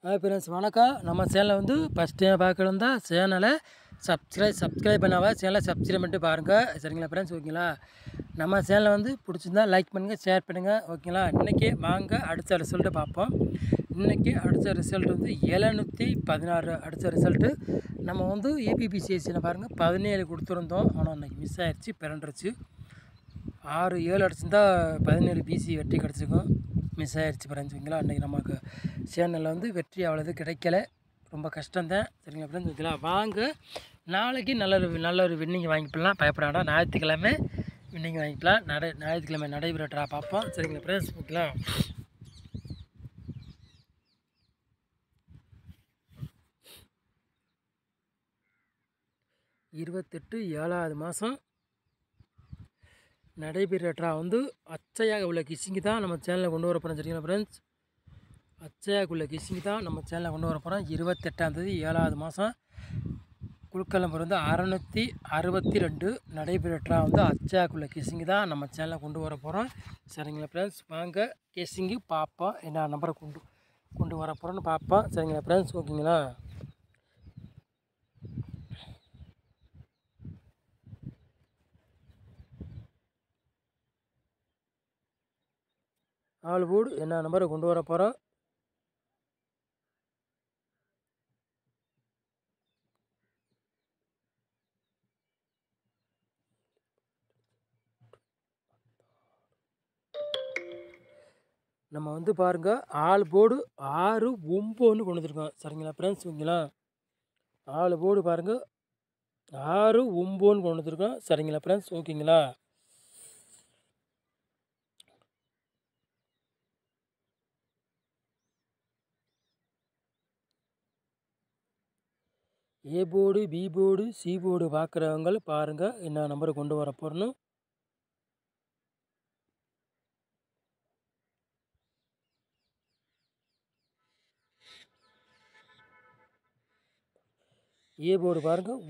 Hi friends, வணக்கம். நம்ம சேனலை வந்து ஃபஸ்ட் டைம் பார்க்கணும் தான் சேனலை சப்ஸ்கிரைப் பண்ணாவா சேனலை சப்ஸ்கிரைப் பண்ணிட்டு பாருங்கள். சரிங்களா ஃப்ரெண்ட்ஸ்? ஓகேங்களா? நம்ம சேனலை வந்து பிடிச்சிருந்தா லைக் பண்ணுங்கள், ஷேர் பண்ணுங்கள். ஓகேங்களா? இன்றைக்கி வாங்க அடுத்த ரிசல்ட்டு பார்ப்போம். இன்றைக்கி அடுத்த ரிசல்ட் வந்து 716 அடுத்த ரிசல்ட்டு. நம்ம வந்து ஏபிபிசிஎஸ்சியில் பாருங்கள் 17 கொடுத்துருந்தோம். ஆனால் இன்றைக்கி மிஸ் ஆகிடுச்சு, பிறண்டுருச்சு. 6-7 அடிச்சிருந்தா 17 பிசி வெற்றி கிடச்சிருக்கும். மிஸ் ஆகிடுச்சு ஃப்ரெண்ட்ஸ். ஓகேங்களா? அன்றைக்கி நமக்கு சேனலில் வந்து வெற்றி அவ்வளோது கிடைக்கல, ரொம்ப கஷ்டம்தான். சரிங்களா ஃப்ரெண்ட்ஸ்? ஓகேங்களா? வாங்க நாளைக்கு நல்ல ஒரு வின்னிங் வாங்கிக்கலாம். பயப்படாண்டா, ஞாயிற்றுக்கிழமை வின்னிங் வாங்கிக்கலாம். ஞாயிற்றுக்கிழமை நடைபெறட்டா பார்ப்போம். சரிங்களா ஃப்ரெண்ட்ஸ்? ஓகேங்களா? இருபத்தெட்டு 7வது மாதம் நடைபெறட்டா வந்து அச்சையாக உள்ள கிஷிங்கு தான் நம்ம சேனலில் கொண்டு வர போகிறோம். சரிங்களா ஃப்ரெண்ட்ஸ்? அச்சையாக உள்ள கிஷிங்கு தான் நம்ம சேனலில் கொண்டு வர போகிறோம். 28ஆம் தேதி 7வது மாதம் குழுக்களம்பர் வந்து 662 நடைபெறட்டா வந்து அச்சையாக்குள்ள கிஷிங்கு தான் நம்ம சேனலில் கொண்டு வர போகிறோம். சரிங்களா ஃப்ரெண்ட்ஸ்? வாங்க கிஷிங்கு பார்ப்போம், என்ன நம்பரை கொண்டு வர போகிறோன்னு பார்ப்போம். சரிங்களா ஃப்ரெண்ட்ஸ்? ஓகேங்களா? ஆல் போர்டு என்ன நம்பரை கொண்டு வர போகிறோம். நம்ம வந்து பாருங்கள், ஆல் போர்டு 6 9 கொண்டு வந்துருக்கோம். சரிங்களா ஃப்ரெண்ட்ஸ்? ஓகேங்களா? ஆல் போர்டு பாருங்கள் 6 9 கொண்டு வந்துருக்கோம். சரிங்களா ஃப்ரெண்ட்ஸ்? ஓகேங்களா? A board, B board, C board பார்க்குறவங்க பாருங்கள், என்ன நம்பரை கொண்டு வர போகிறோன்னு. ஏ போர்டு பாருங்கள்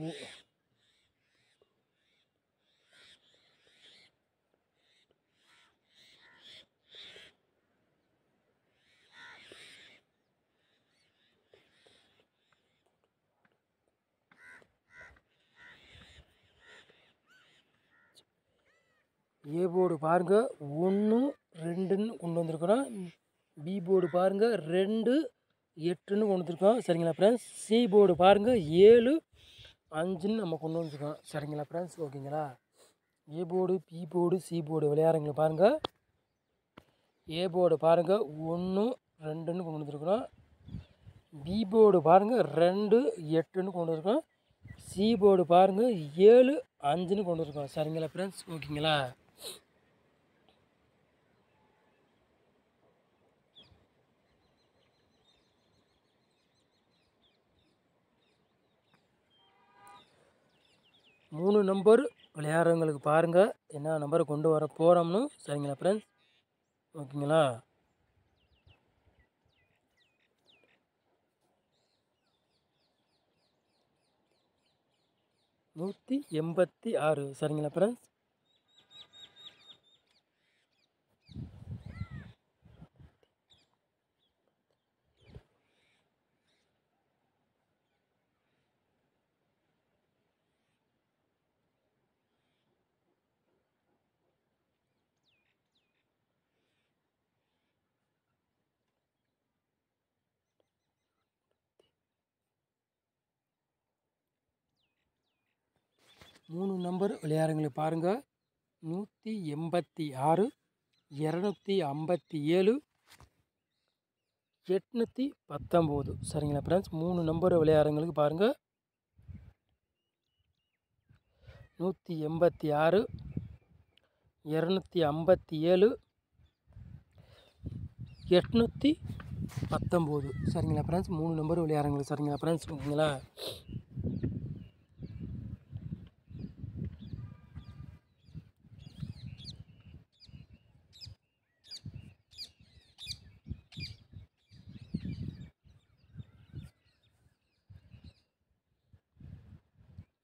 ஏ போர்டு பாருங்கள் 1 2ன்னு கொண்டு வந்திருக்கிறோம். பி போர்டு பாருங்கள் 2 8ன்னு கொண்டு வந்திருக்கோம். சரிங்களா ஃப்ரெண்ட்ஸ்? சி போர்டு பாருங்கள் 7 5ன்னு நம்ம கொண்டு வந்துருக்கோம். சரிங்களா ஃப்ரெண்ட்ஸ்? ஓகேங்களா? A board, B board, C board விளையாடுறவங்க பாருங்கள். ஏ போர்டு பாருங்கள் 1 2ன்னு கொண்டு வந்துருக்குறோம். பி போர்டு பாருங்கள் 2 8ன்னு கொண்டு வந்துருக்கோம். சி போர்டு பாருங்கள் 7 5ன்னு கொண்டு வந்துருக்கோம். சரிங்களா ஃப்ரெண்ட்ஸ்? ஓகேங்களா? மூணு நம்பர் விளையாடுறவங்களுக்கு பாருங்கள், என்ன நம்பரை கொண்டு வர போகிறோம்னு. சரிங்களா ஃப்ரெண்ட்ஸ்? ஓகேங்களா? நூற்றி 86. சரிங்களா ஃப்ரெண்ட்ஸ்? மூணு நம்பர் விளையாடுறவங்களுக்கு பாருங்கள், 186 257 819. சரிங்களா ஃப்ரெண்ட்ஸ்? மூணு நம்பர் விளையாடுறவங்களுக்கு பாருங்கள், 186 257 819. சரிங்களா ஃப்ரெண்ட்ஸ்? மூணு நம்பர் விளையாடுறவங்களுக்கு. சரிங்களா ஃப்ரெண்ட்ஸ்? ஓகேங்களா?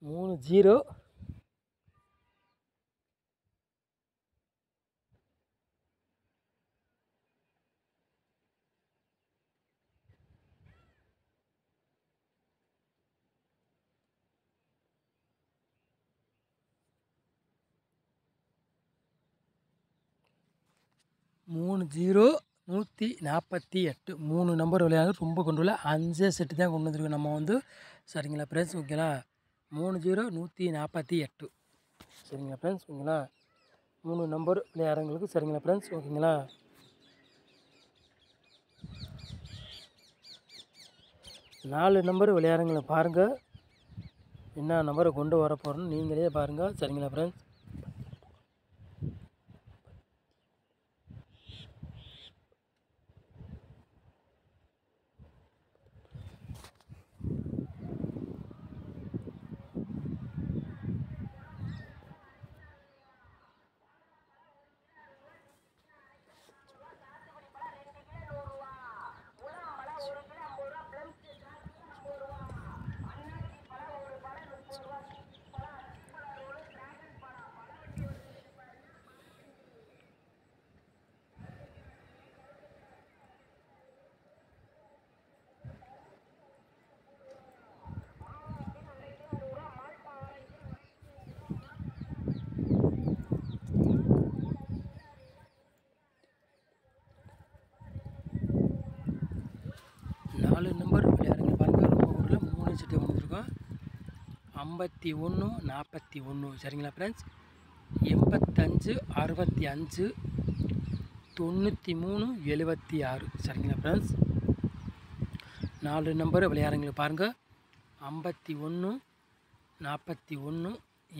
மூணு 0 3 30 148 3 நம்பர் விளையாடுறது ரொம்ப கொண்டு வரல 5 செட்டு தான் கொண்டு வந்திருக்கோம் நம்ம வந்து. சரிங்களா ஃப்ரெண்ட்ஸ் ஓகேங்களா. 30 148 சரிங்களா ஃப்ரெண்ட்ஸ் ஓகேங்களா. 3 நம்பர் விளையாடுறவங்களுக்கு சரிங்களா ஃப்ரெண்ட்ஸ் ஓகேங்களா. 4 நம்பர் விளையாடுறவங்களை பாருங்கள், என்ன நம்பரை கொண்டு வர போகிறோன்னு நீங்களே பாருங்கள் சரிங்களா ஃப்ரெண்ட்ஸ். நாலு நம்பர் விளையாடுங்க பாருங்கள், ரொம்ப ஊரில் 3 செட்டு வந்துருக்கோம். 51 41 சரிங்களா ஃப்ரெண்ட்ஸ். 85 65 93 76 சரிங்களா ஃப்ரெண்ட்ஸ். 4 நம்பர் விளையாடுறவங்களுக்கு பாருங்கள், 51 41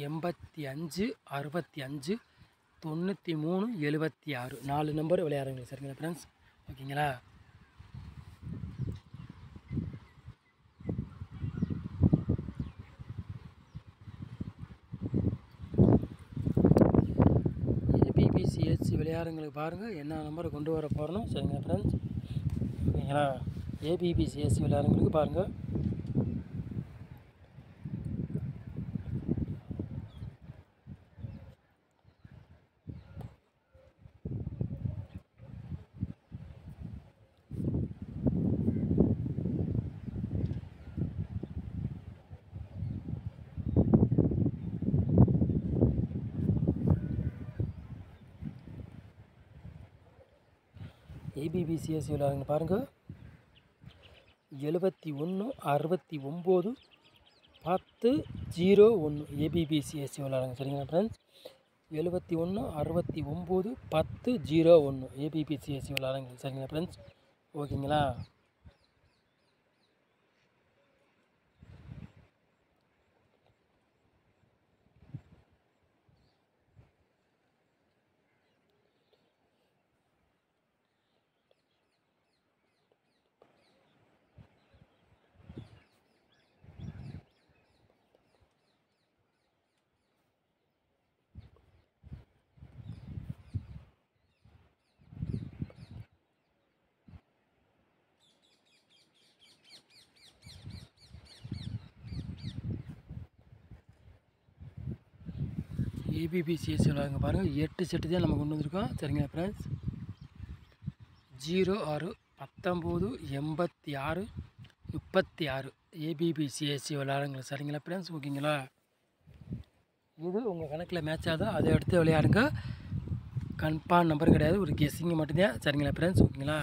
85 65 93 76 4 நம்பர் விளையாடுறவங்களுக்கு சரிங்களா ஃப்ரெண்ட்ஸ் ஓகேங்களா. ஏபிபிசிஎஸ்சி விளையாடுறவங்களுக்கு பாருங்கள், என்ன நம்பரை கொண்டு வர போகிறோம் சரிங்களா ஃப்ரெண்ட்ஸ் ஓகேங்களா. ஏபிபிசிஎஸ்சி விளையாடுறவங்களுக்கு பாருங்கள், ஏபிபிசிஎஸ்சி விளையாடுங்க பாருங்கள், 71 69 10 01 ஏபிபிசிஎஸ்சி விளையாடுங்க சரிங்களா ஃப்ரெண்ட்ஸ். 71 69 10 01 ஏபிபிசிஎஸ்சி விளையாடுங்க சரிங்களா ஃப்ரெண்ட்ஸ் ஓகேங்களா. ஏபிபிசிஎஸ்சி விளையாடுங்க பாருங்கள், 8 செட்டு தான் நம்ம கொண்டு வந்திருக்கோம் சரிங்களா ஃப்ரெண்ட்ஸ். 06 19 86 36 ஏபிபிசிஎஸ்சி விளையாடுங்க சரிங்களா ஃப்ரெண்ட்ஸ் ஓகேங்களா. இது உங்கள் கணக்கில் மேட்ச் ஆகுதோ அதை எடுத்து விளையாடுங்க, கன்ஃபார்ம் நம்பர் கிடையாது, ஒரு கெஸ்ஸிங் மட்டும்தான் சரிங்களா ஃப்ரெண்ட்ஸ் ஓகேங்களா.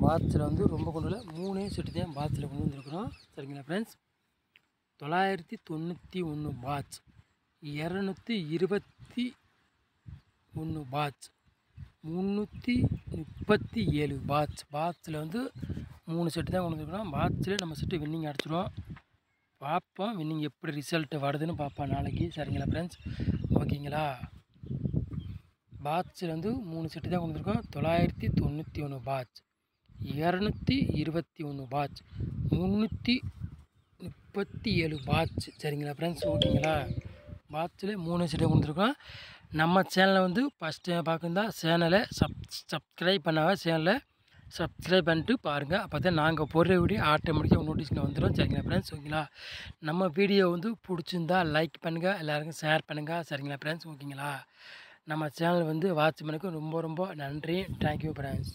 பாக்ஸில் வந்து ரொம்ப கொண்டு வரல, 3 செட்டு தான் பாக்ஸில் கொண்டு வந்துருக்குறோம் சரிங்களா ஃப்ரெண்ட்ஸ். 991 batch, 221 batch, 337 batch. பாட்சில் வந்து 3 செட்டு தான் கொண்டு வந்துருக்கோம். பாட்சில் நம்ம செட்டு வின்னிங் அடிச்சிடுவோம். பார்ப்போம் வின்னிங் எப்படி ரிசல்ட் வருதுன்னு பார்ப்போம் நாளைக்கு. சரிங்களா ஃப்ரெண்ட்ஸ், ஓகேங்களா. பாட்சில் வந்து 3 செட்டு தான் கொண்டு வந்துருக்கோம். 991 பாட்ச், 221 பாட்ச், 337 பாட்ச். சரிங்களா ஃப்ரெண்ட்ஸ், ஓகேங்களா. பாட்சில் 3 செட்டு கொடுத்துருக்கோம். நம்ம சேனலை வந்து ஃபஸ்ட் டைம் பார்க்குறதா சேனலை சப்ஸ்கிரைப் பண்ணாமல் சேனலை சப்ஸ்கிரைப் பண்ணிட்டு பாருங்கள். அப்போ தான் நாங்கள் போடுற வீடியோ ஆட்டோமேட்டிக்காக நோட்டிஃபிகேஷன் வந்துடும். சரிங்களா ஃப்ரெண்ட்ஸ், ஓகேங்களா. நம்ம வீடியோ வந்து பிடிச்சிருந்தா லைக் பண்ணுங்கள், எல்லாருக்கும் ஷேர் பண்ணுங்கள். சரிங்களா ஃப்ரெண்ட்ஸ், ஓகேங்களா. நம்ம சேனல் வந்து வாட்ச் பண்ணதுக்கு ரொம்ப ரொம்ப நன்றி. Thank you friends.